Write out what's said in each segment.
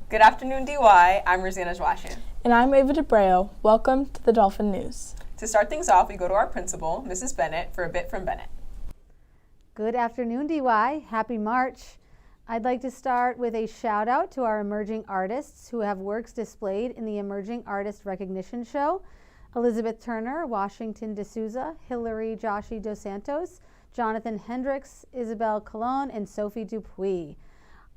Good afternoon, DY. I'm Rosanna Joashin. And I'm Ava DeBreo. Welcome to the Dolphin News. To start things off, we go to our principal, Mrs. Bennett, for a bit from Bennett. Good afternoon, DY. Happy March. I'd like to start with a shout out to our emerging artists who have works displayed in the Emerging Artist Recognition Show. Elizabeth Turner, Washington D'Souza, Hillary Joshi Dos Santos, Jonathan Hendricks, Isabel Colon, and Sophie Dupuis.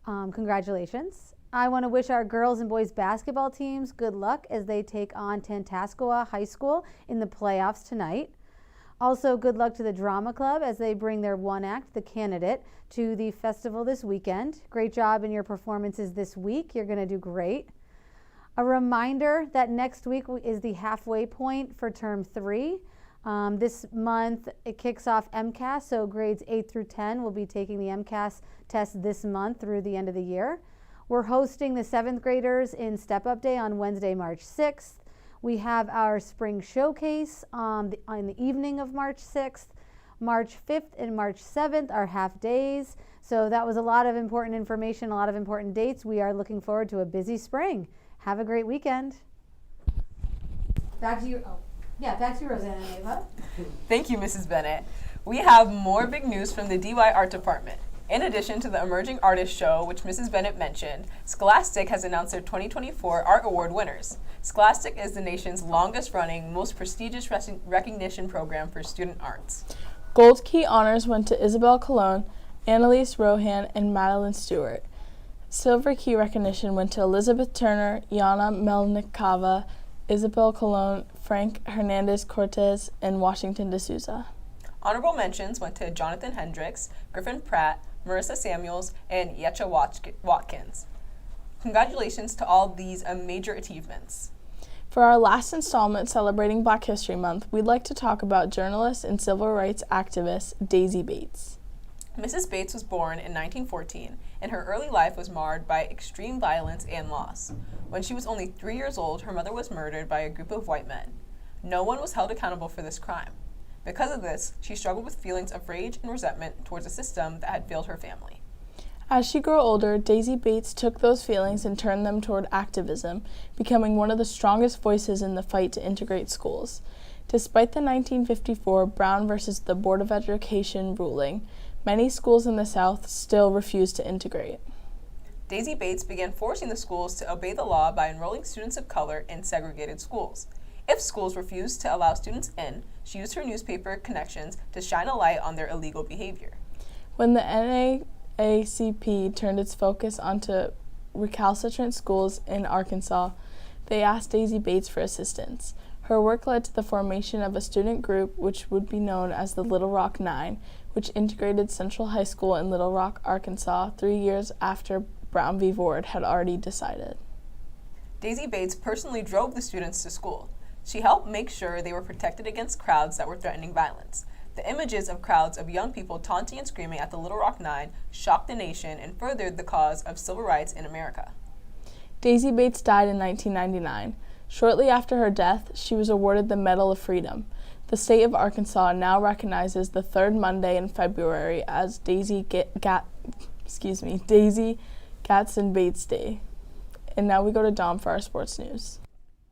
Congratulations. I want to wish our girls and boys basketball teams good luck as they take on Tantascowa High School in the playoffs tonight. Also, good luck to the Drama Club as they bring their one act, The Candidate, to the festival this weekend. Great job in your performances this week. You're going to do great. A reminder that next week is the halfway point for Term 3. This month, it kicks off MCAS, so grades 8 through 10 will be taking the MCAS test this month through the end of the year. We're hosting the 7th graders in Step Up Day on Wednesday, March 6th. We have our spring showcase on the evening of March 6th. March 5th and March 7th are half days. So that was a lot of important information, a lot of important dates. We are looking forward to a busy spring. Have a great weekend. Back to you. Back to you, Rosanna and Ava. Thank you, Mrs. Bennett. We have more big news from the DY Art Department. In addition to the Emerging Artist Show, which Mrs. Bennett mentioned, Scholastic has announced their 2024 Art Award winners. Scholastic is the nation's longest-running, most prestigious recognition program for student arts. Gold Key honors went to Isabel Colon, Annalise Rohan, and Madeline Stewart. Silver Key recognition went to Elizabeth Turner, Yana Melnikova, Isabel Colon, Frank Hernandez Cortez, and Washington D'Souza. Honorable mentions went to Jonathan Hendricks, Griffin Pratt, Marissa Samuels, and Yetcha Watkins. Congratulations to all these major achievements. For our last installment celebrating Black History Month, we'd like to talk about journalist and civil rights activist Daisy Bates. Mrs. Bates was born in 1914, and her early life was marred by extreme violence and loss. When she was only 3 years old, her mother was murdered by a group of white men. No one was held accountable for this crime. Because of this, she struggled with feelings of rage and resentment towards a system that had failed her family. As she grew older, Daisy Bates took those feelings and turned them toward activism, becoming one of the strongest voices in the fight to integrate schools. Despite the 1954 Brown versus the Board of Education ruling, many schools in the South still refused to integrate. Daisy Bates began forcing the schools to obey the law by enrolling students of color in segregated schools. If schools refused to allow students in, she used her newspaper connections to shine a light on their illegal behavior. When the NAACP turned its focus onto recalcitrant schools in Arkansas, they asked Daisy Bates for assistance. Her work led to the formation of a student group which would be known as the Little Rock Nine, which integrated Central High School in Little Rock, Arkansas, 3 years after Brown v. Board had already decided. Daisy Bates personally drove the students to school. She helped make sure they were protected against crowds that were threatening violence. The images of crowds of young people taunting and screaming at the Little Rock Nine shocked the nation and furthered the cause of civil rights in America. Daisy Bates died in 1999. Shortly after her death, she was awarded the Medal of Freedom. The state of Arkansas now recognizes the third Monday in February as Daisy Gadsden Bates Day. And now we go to Dom for our sports news.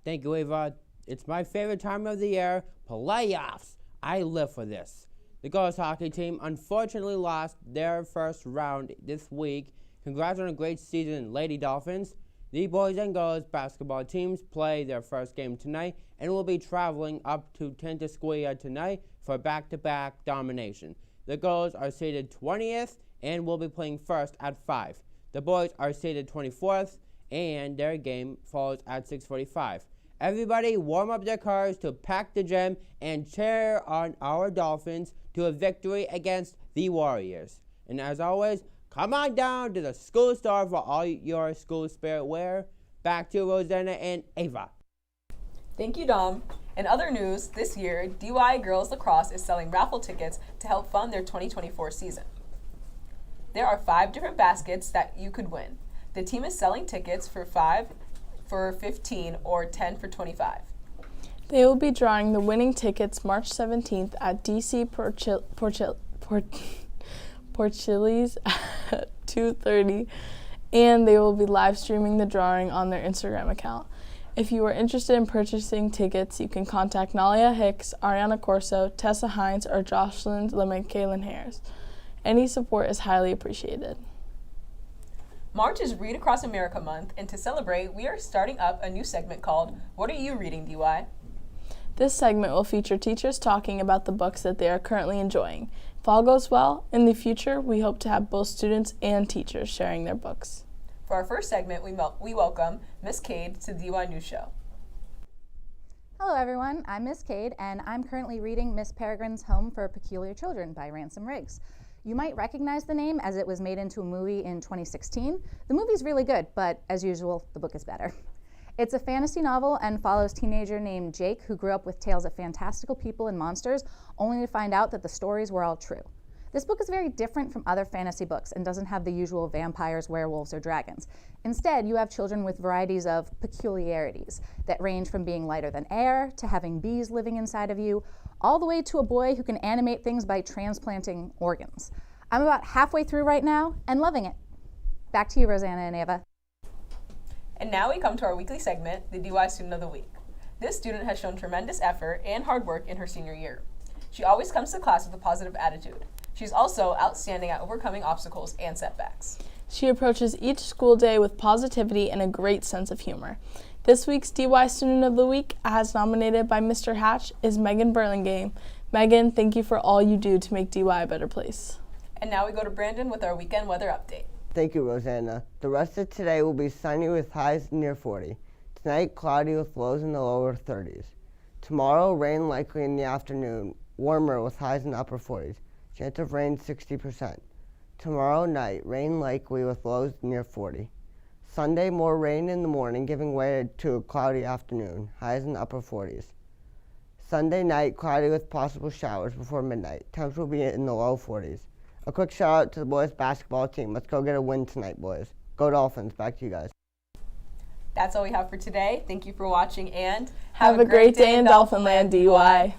Thank you, Ava. It's my favorite time of the year, playoffs. I live for this. The girls hockey team unfortunately lost their first round this week. Congrats on a great season, Lady Dolphins. The boys and girls basketball teams play their first game tonight and will be traveling up to Tantascowa tonight for back-to-back domination. The girls are seeded 20th and will be playing first at 5. The boys are seeded 24th and their game falls at 6:45. Everybody warm up their cars to pack the gym and cheer on our Dolphins to a victory against the Warriors. And as always, come on down to the school store for all your school spirit wear. Back to Rosanna and Ava. Thank you, Dom. In other news, this year, DY Girls Lacrosse is selling raffle tickets to help fund their 2024 season. There are 5 different baskets that you could win. The team is selling tickets for 5 for 15 or 10 for 25. They will be drawing the winning tickets March 17th at DC Porchili's at 2:30 and they will be live streaming the drawing on their Instagram account. If you are interested in purchasing tickets, you can contact Nalia Hicks, Ariana Corso, Tessa Hines, or Jocelyn LeMcKaylin Harris. Any support is highly appreciated. March is Read Across America Month, and to celebrate, we are starting up a new segment called What Are You Reading, DY? This segment will feature teachers talking about the books that they are currently enjoying. If all goes well, in the future, we hope to have both students and teachers sharing their books. For our first segment, we welcome Miss Cade to the DY News Show. Hello everyone, I'm Miss Cade and I'm currently reading Miss Peregrine's Home for Peculiar Children by Ransom Riggs. You might recognize the name as it was made into a movie in 2016. The movie's really good, but as usual, the book is better. It's a fantasy novel and follows a teenager named Jake who grew up with tales of fantastical people and monsters, only to find out that the stories were all true. This book is very different from other fantasy books and doesn't have the usual vampires, werewolves, or dragons. Instead, you have children with varieties of peculiarities that range from being lighter than air to having bees living inside of you, all the way to a boy who can animate things by transplanting organs. I'm about halfway through right now and loving it. Back to you, Rosanna and Ava. And now we come to our weekly segment, the DY Student of the Week. This student has shown tremendous effort and hard work in her senior year. She always comes to class with a positive attitude. She's also outstanding at overcoming obstacles and setbacks. She approaches each school day with positivity and a great sense of humor. This week's DY Student of the Week, as nominated by Mr. Hatch, is Megan Burlingame. Megan, thank you for all you do to make DY a better place. And now we go to Brandon with our weekend weather update. Thank you, Rosanna. The rest of today will be sunny with highs near 40. Tonight, cloudy with lows in the lower 30s. Tomorrow, rain likely in the afternoon, warmer with highs in the upper 40s. Chance of rain 60%. Tomorrow night, rain likely with lows near 40. Sunday, more rain in the morning, giving way to a cloudy afternoon, highs in the upper 40s. Sunday night, cloudy with possible showers before midnight. Temps will be in the low 40s. A quick shout out to the boys basketball team. Let's go get a win tonight, boys. Go Dolphins. Back to you guys. That's all we have for today. Thank you for watching and Have a great day in Dolphinland, DY.